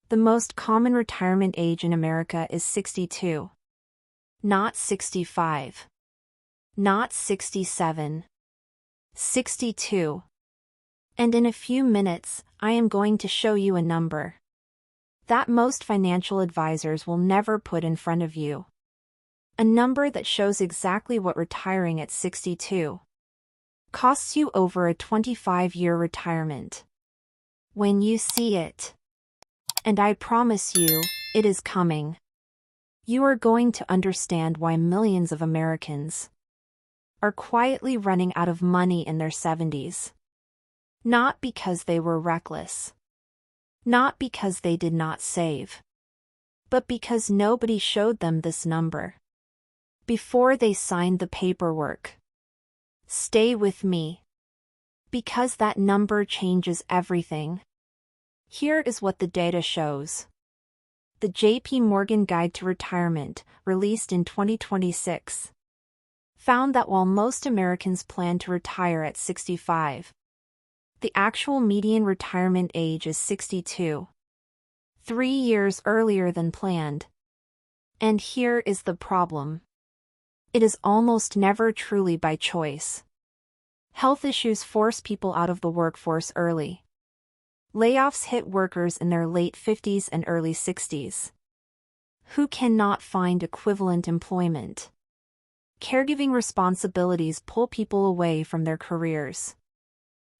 The most common retirement age in America is 62. Not 65. Not 67. 62. And in a few minutes, I am going to show you a number that most financial advisors will never put in front of you. A number that shows exactly what retiring at 62 costs you over a 25-year retirement. When you see it, and I promise you, it is coming, you are going to understand why millions of Americans are quietly running out of money in their 70s. Not because they were reckless. Not because they did not save. But because nobody showed them this number before they signed the paperwork. Stay with me, because that number changes everything. Here is what the data shows. The J.P. Morgan Guide to Retirement, released in 2026, found that while most Americans plan to retire at 65, the actual median retirement age is 62, 3 years earlier than planned. And here is the problem. It is almost never truly by choice. Health issues force people out of the workforce early. Layoffs hit workers in their late 50s and early 60s, who cannot find equivalent employment. Caregiving responsibilities pull people away from their careers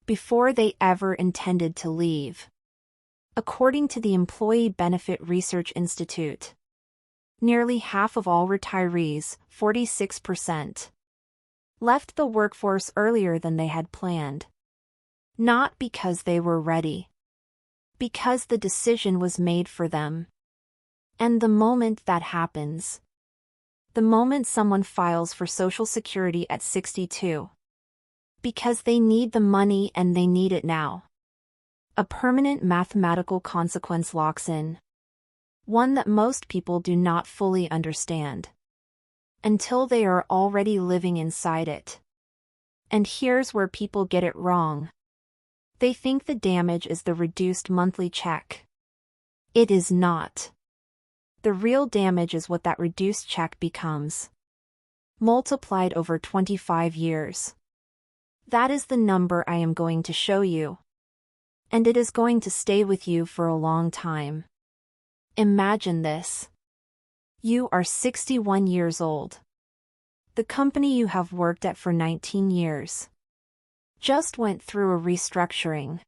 before they ever intended to leave. According to the Employee Benefit Research Institute, nearly half of all retirees, 46%, left the workforce earlier than they had planned. Not because they were ready, because the decision was made for them. And the moment that happens, the moment someone files for Social Security at 62, because they need the money and they need it now, a permanent mathematical consequence locks in. One that most people do not fully understand until they are already living inside it. And here's where people get it wrong. They think the damage is the reduced monthly check. It is not. The real damage is what that reduced check becomes, multiplied over 25 years. That is the number I am going to show you. And it is going to stay with you for a long time. Imagine this. You are 61 years old. The company you have worked at for 19 years just went through a restructuring.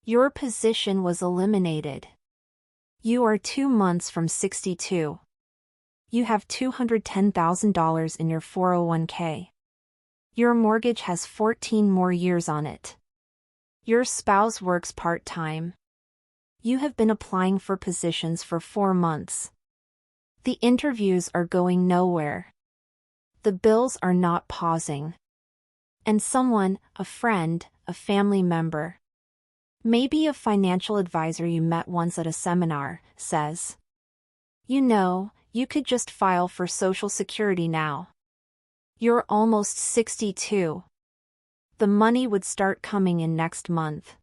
Your position was eliminated. You are 2 months from 62. You have $210,000 in your 401k. Your mortgage has 14 more years on it. Your spouse works part-time. You have been applying for positions for 4 months. The interviews are going nowhere. The bills are not pausing. And someone, a friend, a family member, maybe a financial advisor you met once at a seminar, says, "You know, you could just file for Social Security now. You're almost 62. The money would start coming in next month."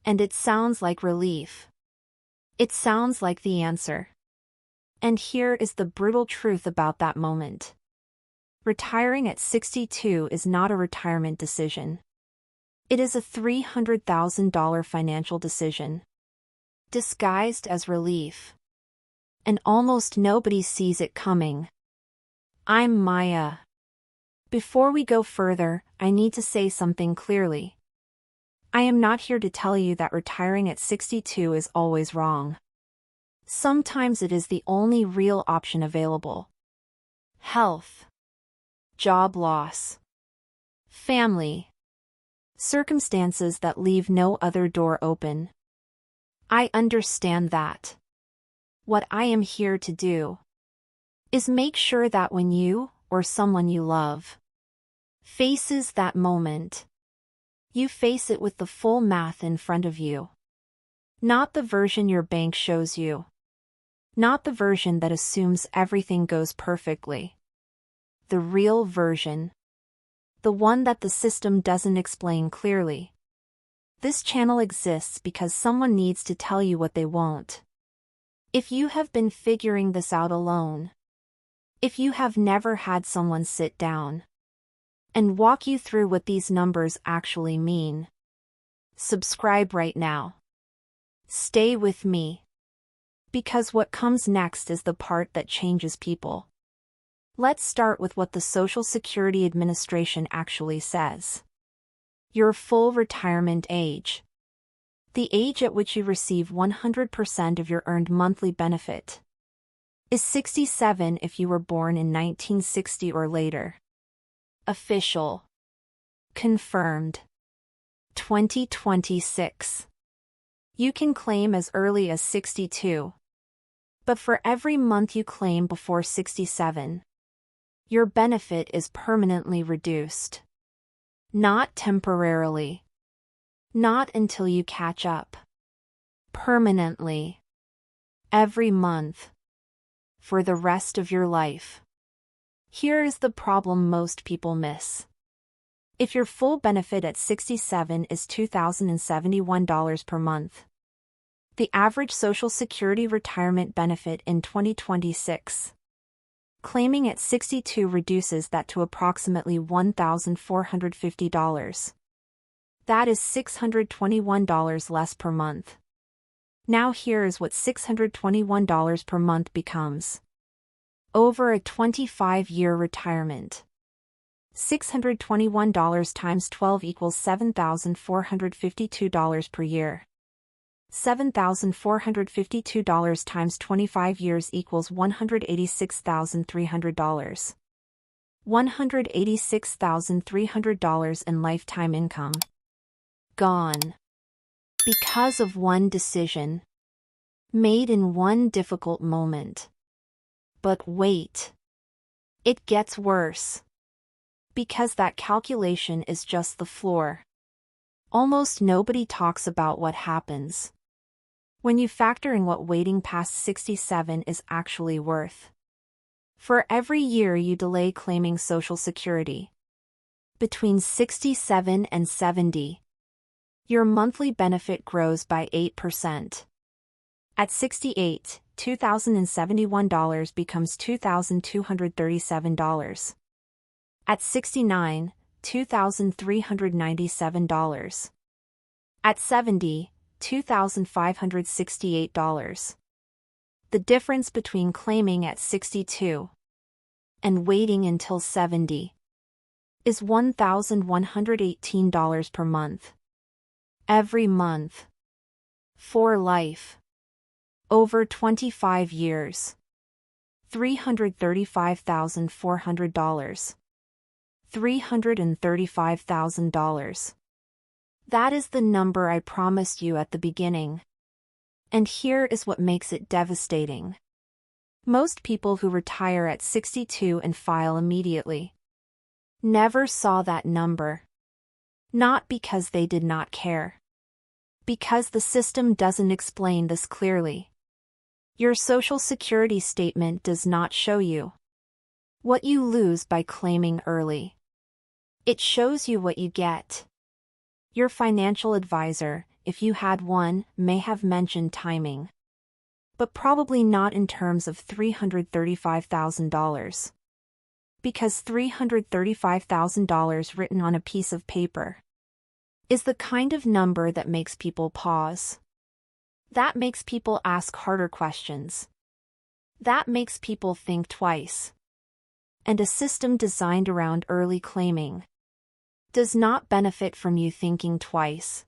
And it sounds like relief. It sounds like the answer. And here is the brutal truth about that moment. Retiring at 62 is not a retirement decision. It is a $300,000 financial decision, disguised as relief. And almost nobody sees it coming. I'm Maya. Before we go further, I need to say something clearly. I am not here to tell you that retiring at 62 is always wrong. Sometimes it is the only real option available. Health, job loss, family, circumstances that leave no other door open. I understand that. What I am here to do is make sure that when you, or someone you love, faces that moment, you face it with the full math in front of you. Not the version your bank shows you. Not the version that assumes everything goes perfectly. The real version. The one that the system doesn't explain clearly. This channel exists because someone needs to tell you what they won't. If you have been figuring this out alone, if you have never had someone sit down and walk you through what these numbers actually mean, subscribe right now. Stay with me, because what comes next is the part that changes people. Let's start with what the Social Security Administration actually says. Your full retirement age. The age at which you receive 100% of your earned monthly benefit is 67 if you were born in 1960 or later. Official. Confirmed. 2026. You can claim as early as 62. But for every month you claim before 67, your benefit is permanently reduced. Not temporarily. Not until you catch up. Permanently. Every month. For the rest of your life. Here is the problem most people miss. If your full benefit at 67 is $2,071 per month, the average Social Security retirement benefit in 2026, claiming at 62 reduces that to approximately $1,450. That is $621 less per month. Now here is what $621 per month becomes. Over a 25-year retirement. $621 times 12 equals $7,452 per year. $7,452 times 25 years equals $186,300. $186,300 in lifetime income. Gone. Because of one decision. Made in one difficult moment. But wait. It gets worse. Because that calculation is just the floor. Almost nobody talks about what happens when you factor in what waiting past 67 is actually worth. For every year you delay claiming Social Security, between 67 and 70, your monthly benefit grows by 8%. At 68, $2,071 becomes $2,237. At 69, $2,397. At 70, $2,568. The difference between claiming at 62 and waiting until 70 is $1,118 per month. Every month. For life. Over 25 years. $335,400. $335,000. That is the number I promised you at the beginning. And here is what makes it devastating. Most people who retire at 62 and file immediately never saw that number. Not because they did not care. Because the system doesn't explain this clearly. Your Social Security statement does not show you what you lose by claiming early. It shows you what you get. Your financial advisor, if you had one, may have mentioned timing. But probably not in terms of $335,000. Because $335,000 written on a piece of paper is the kind of number that makes people pause. That makes people ask harder questions. That makes people think twice. And a system designed around early claiming does not benefit from you thinking twice.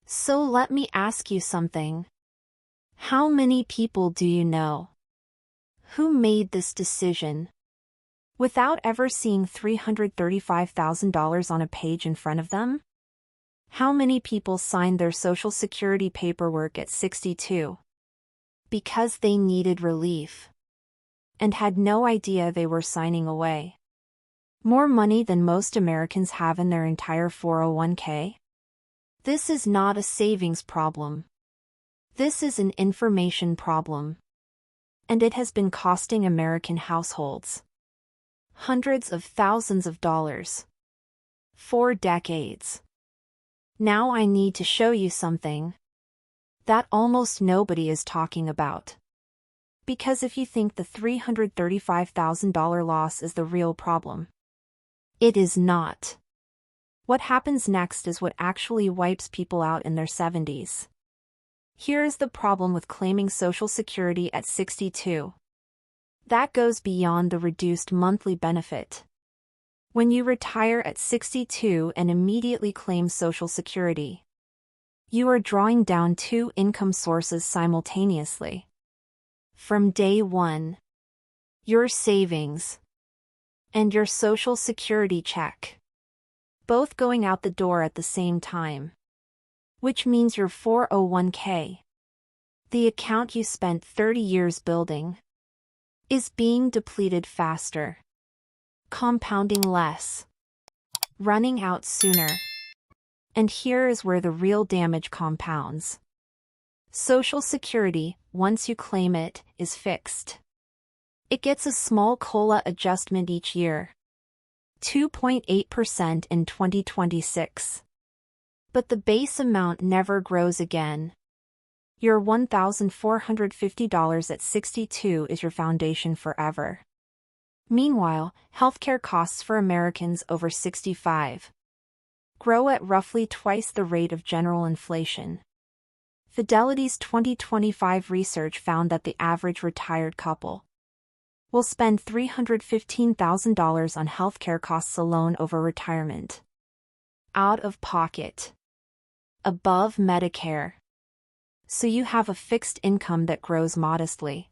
So let me ask you something. How many people do you know who made this decision without ever seeing $335,000 on a page in front of them? How many people signed their Social Security paperwork at 62 because they needed relief and had no idea they were signing away more money than most Americans have in their entire 401k? This is not a savings problem. This is an information problem. And it has been costing American households hundreds of thousands of dollars for decades. Now I need to show you something that almost nobody is talking about. Because if you think the $335,000 loss is the real problem, it is not. What happens next is what actually wipes people out in their 70s. Here is the problem with claiming Social Security at 62. That goes beyond the reduced monthly benefit. When you retire at 62 and immediately claim Social Security, you are drawing down two income sources simultaneously. From day one, your savings and your Social Security check, both going out the door at the same time. Which means your 401k, the account you spent 30 years building, is being depleted faster, compounding less, running out sooner. And here is where the real damage compounds. Social Security, once you claim it, is fixed. It gets a small COLA adjustment each year, 2.8% in 2026. But the base amount never grows again. Your $1,450 at 62 is your foundation forever. Meanwhile, healthcare costs for Americans over 65 grow at roughly twice the rate of general inflation. Fidelity's 2025 research found that the average retired couple will spend $315,000 on healthcare costs alone over retirement. Out of pocket. Above Medicare. So you have a fixed income that grows modestly.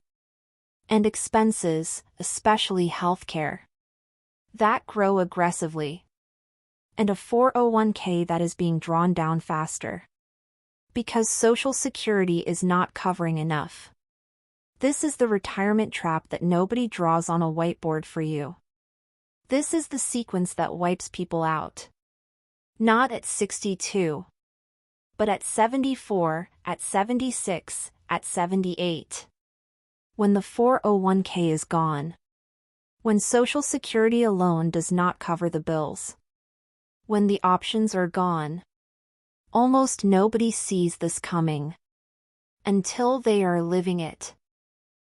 And expenses, especially healthcare, that grow aggressively. And a 401k that is being drawn down faster. Because Social Security is not covering enough. This is the retirement trap that nobody draws on a whiteboard for you. This is the sequence that wipes people out. Not at 62. But at 74, at 76, at 78. When the 401k is gone. When Social Security alone does not cover the bills. When the options are gone. Almost nobody sees this coming. Until they are living it.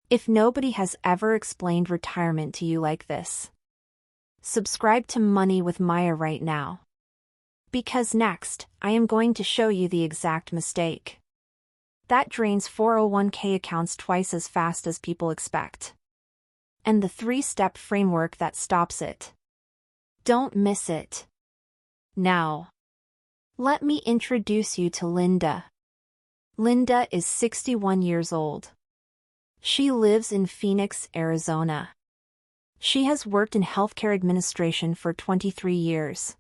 If nobody has ever explained retirement to you like this, subscribe to Money with Maya right now. Because next, I am going to show you the exact mistake. That drains 401k accounts twice as fast as people expect. And the 3-step framework that stops it. Don't miss it. Now, let me introduce you to Linda. Linda is 61 years old. She lives in Phoenix, Arizona. She has worked in healthcare administration for 23 years.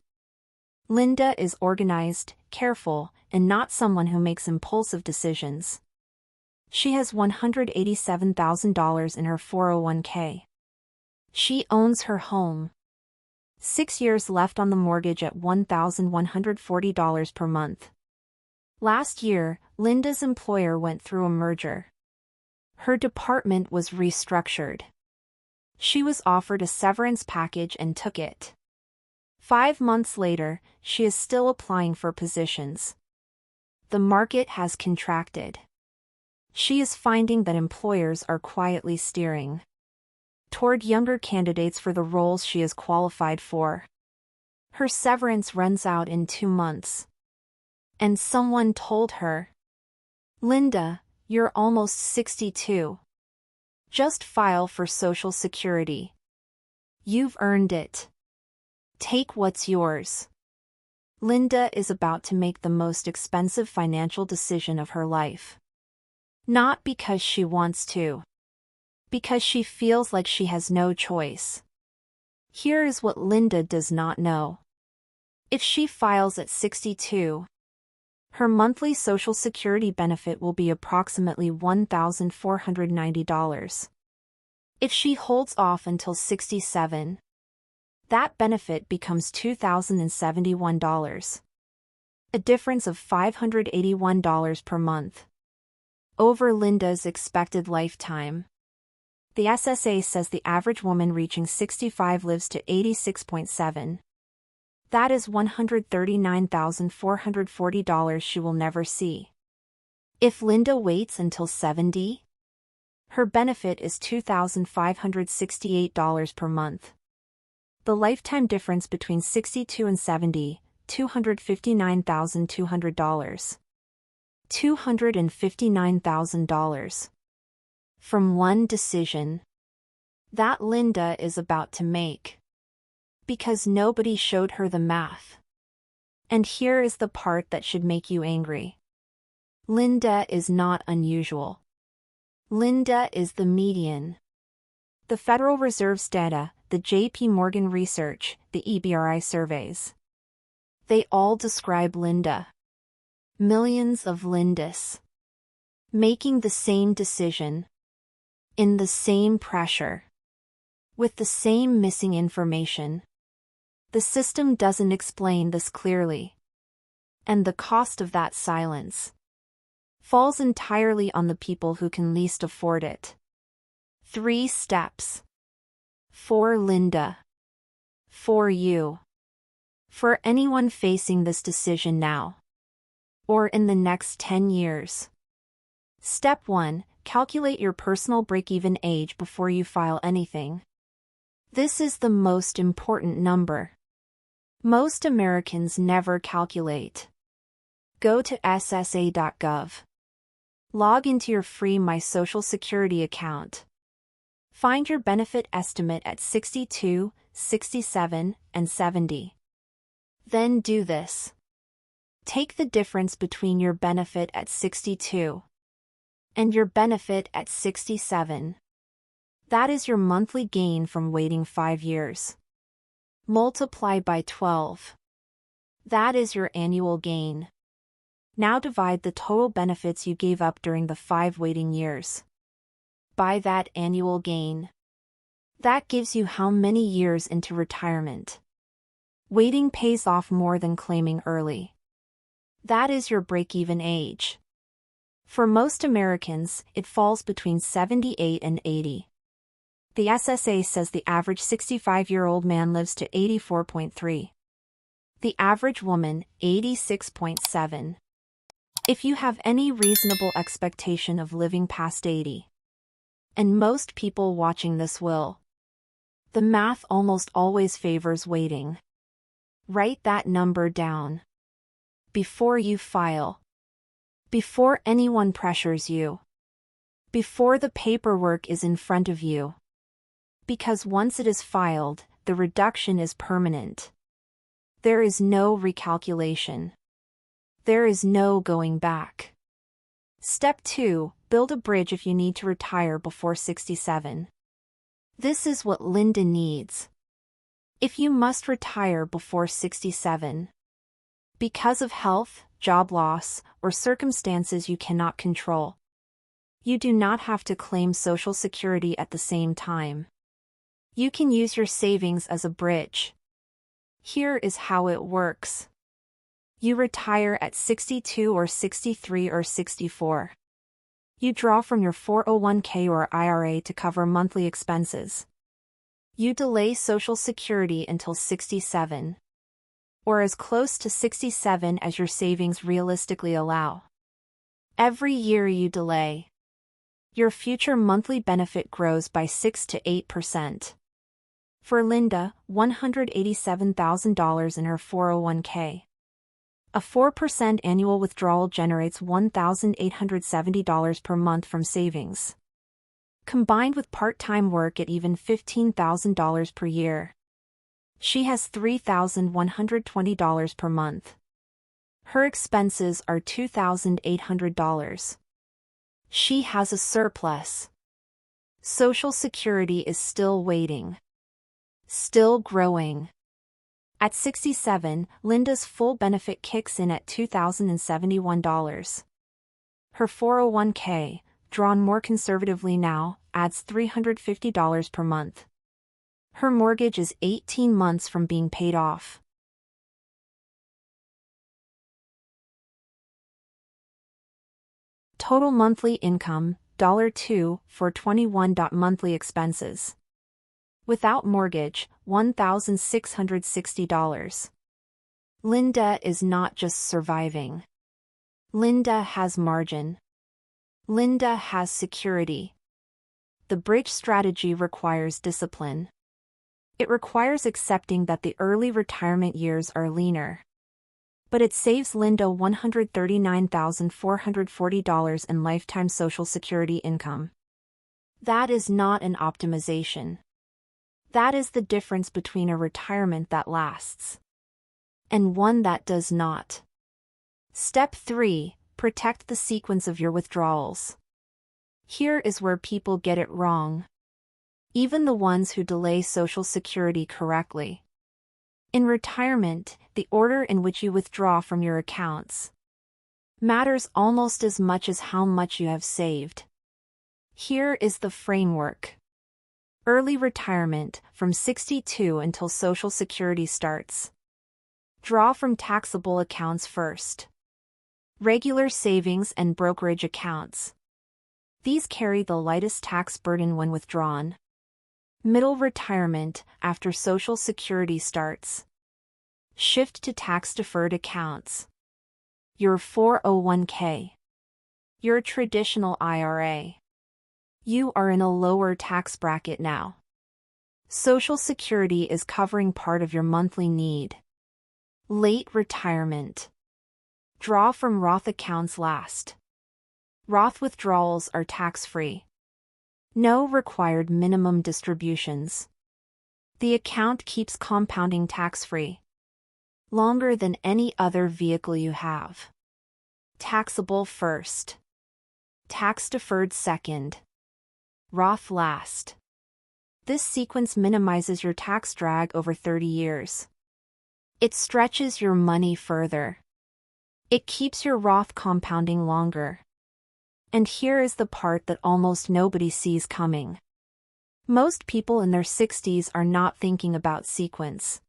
Linda is organized, careful, and not someone who makes impulsive decisions. She has $187,000 in her 401k. She owns her home. 6 years left on the mortgage at $1,140 per month. Last year, Linda's employer went through a merger. Her department was restructured. She was offered a severance package and took it. 5 months later, she is still applying for positions. The market has contracted. She is finding that employers are quietly steering toward younger candidates for the roles she is qualified for. Her severance runs out in 2 months. And someone told her, "Linda, you're almost 62. Just file for Social Security. You've earned it. Take what's yours." Linda is about to make the most expensive financial decision of her life. Not because she wants to. Because she feels like she has no choice. Here is what Linda does not know. If she files at 62, her monthly Social Security benefit will be approximately $1,490. If she holds off until 67, that benefit becomes $2,071. A difference of $581 per month. Over Linda's expected lifetime. The SSA says the average woman reaching 65 lives to 86.7. That is $139,440 she will never see. If Linda waits until 70, Her benefit is $2,568 per month. The lifetime difference between 62 and 70, $259,200. $259,000. From one decision that Linda is about to make. Because nobody showed her the math. And here is the part that should make you angry. Linda is not unusual. Linda is the median. The Federal Reserve's data, the J.P. Morgan research, the EBRI surveys. They all describe Linda. Millions of Lindas. Making the same decision. In the same pressure. With the same missing information. The system doesn't explain this clearly. And the cost of that silence falls entirely on the people who can least afford it. 3 steps. For Linda. For you. For anyone facing this decision now. Or in the next 10 years. Step 1. Calculate your personal break-even age before you file anything. This is the most important number. Most Americans never calculate. Go to ssa.gov. Log into your free My Social Security account. Find your benefit estimate at 62, 67, and 70. Then do this. Take the difference between your benefit at 62 and your benefit at 67. That is your monthly gain from waiting 5 years. Multiply by 12. That is your annual gain. Now divide the total benefits you gave up during the 5 waiting years by that annual gain. That gives you how many years into retirement. Waiting pays off more than claiming early. That is your break-even age. For most Americans, it falls between 78 and 80. The SSA says the average 65-year-old man lives to 84.3. The average woman, 86.7. If you have any reasonable expectation of living past 80, and most people watching this will, the math almost always favors waiting. Write that number down. Before you file. Before anyone pressures you. Before the paperwork is in front of you. Because once it is filed, the reduction is permanent. There is no recalculation. There is no going back. Step 2. Build a bridge if you need to retire before 67. This is what Linda needs. If you must retire before 67, because of health, job loss, or circumstances you cannot control, you do not have to claim Social Security at the same time. You can use your savings as a bridge. Here is how it works. You retire at 62 or 63 or 64. You draw from your 401k or IRA to cover monthly expenses. You delay Social Security until 67. Or as close to 67 as your savings realistically allow. Every year you delay, your future monthly benefit grows by 6 to 8%. For Linda, $187,000 in her 401k. A 4% annual withdrawal generates $1,870 per month from savings. Combined with part-time work at even $15,000 per year, she has $3,120 per month. Her expenses are $2,800. She has a surplus. Social Security is still waiting. Still growing. At 67, Linda's full benefit kicks in at $2,071. Her 401k, drawn more conservatively now, adds $350 per month. Her mortgage is 18 months from being paid off. Total monthly income, $2 for 21 monthly expenses. Without mortgage, $1,660. Linda is not just surviving. Linda has margin. Linda has security. the bridge strategy requires discipline. It requires accepting that the early retirement years are leaner. But it saves Linda $139,440 in lifetime Social Security income. That is not an optimization. That is the difference between a retirement that lasts and one that does not. Step 3. Protect the sequence of your withdrawals. Here is where people get it wrong. Even the ones who delay Social Security correctly. In retirement, the order in which you withdraw from your accounts matters almost as much as how much you have saved. Here is the framework. Early retirement, from 62 until Social Security starts. Draw from taxable accounts first. Regular savings and brokerage accounts. These carry the lightest tax burden when withdrawn. Middle retirement, after Social Security starts. Shift to tax-deferred accounts. Your 401k. Your traditional IRA. You are in a lower tax bracket now. Social Security is covering part of your monthly need. Late retirement. Draw from Roth accounts last. Roth withdrawals are tax-free. No required minimum distributions. The account keeps compounding tax-free. Longer than any other vehicle you have. Taxable first. Tax-deferred second. Roth last. This sequence minimizes your tax drag over 30 years. It stretches your money further. It keeps your Roth compounding longer. And here is the part that almost nobody sees coming. Most people in their 60s are not thinking about sequence.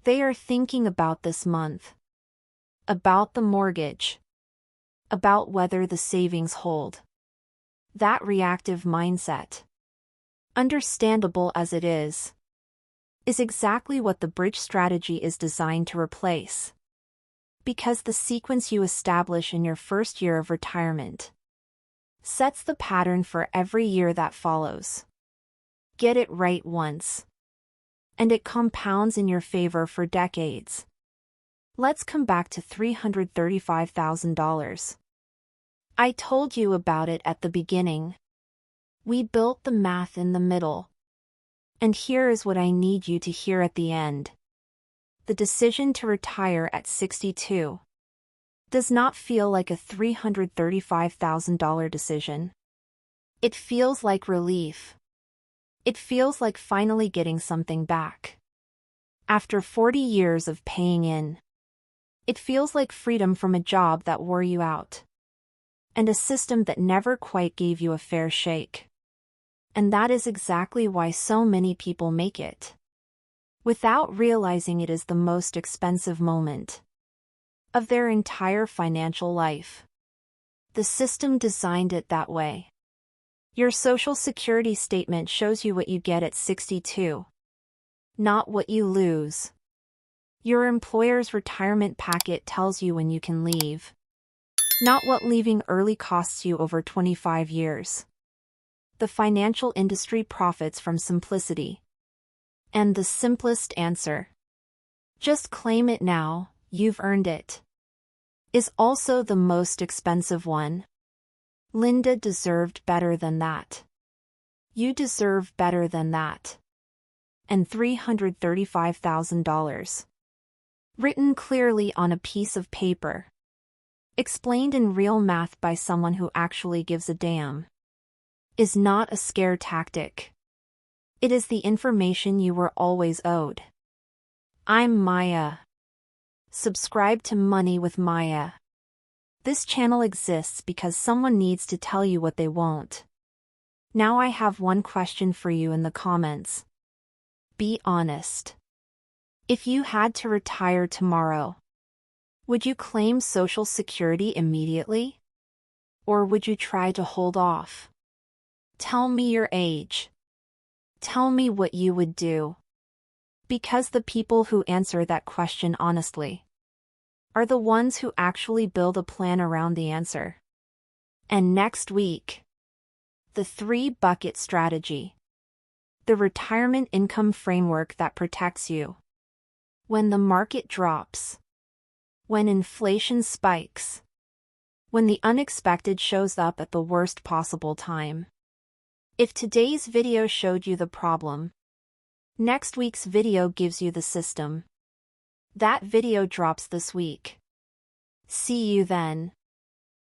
They are thinking about this month. About the mortgage. About whether the savings hold. That reactive mindset, understandable as it is exactly what the bridge strategy is designed to replace. Because the sequence you establish in your first year of retirement sets the pattern for every year that follows. Get it right once, and it compounds in your favor for decades. Let's come back to $335,000. I told you about it at the beginning. We built the math in the middle. And here is what I need you to hear at the end. The decision to retire at 62 does not feel like a $335,000 decision. It feels like relief. It feels like finally getting something back. After 40 years of paying in, it feels like freedom from a job that wore you out. And a system that never quite gave you a fair shake. And that is exactly why so many people make it. Without realizing it is the most expensive moment of their entire financial life. The system designed it that way. Your Social Security statement shows you what you get at 62. Not what you lose. Your employer's retirement packet tells you when you can leave. Not what leaving early costs you over 25 years. The financial industry profits from simplicity. And the simplest answer, just claim it now, you've earned it, is also the most expensive one. Linda deserved better than that. You deserve better than that. And $335,000. Written clearly on a piece of paper. Explained in real math by someone who actually gives a damn. Is not a scare tactic. It is the information you were always owed. I'm Maya. Subscribe to Money with Maya. This channel exists because someone needs to tell you what they won't. Now I have one question for you in the comments. Be honest. If you had to retire tomorrow, would you claim Social Security immediately? Or would you try to hold off? Tell me your age. Tell me what you would do. Because the people who answer that question honestly are the ones who actually build a plan around the answer. And next week, The 3-bucket strategy. The retirement income framework that protects you. When the market drops. When inflation spikes. When the unexpected shows up at the worst possible time. If today's video showed you the problem, next week's video gives you the system. That video drops this week. See you then.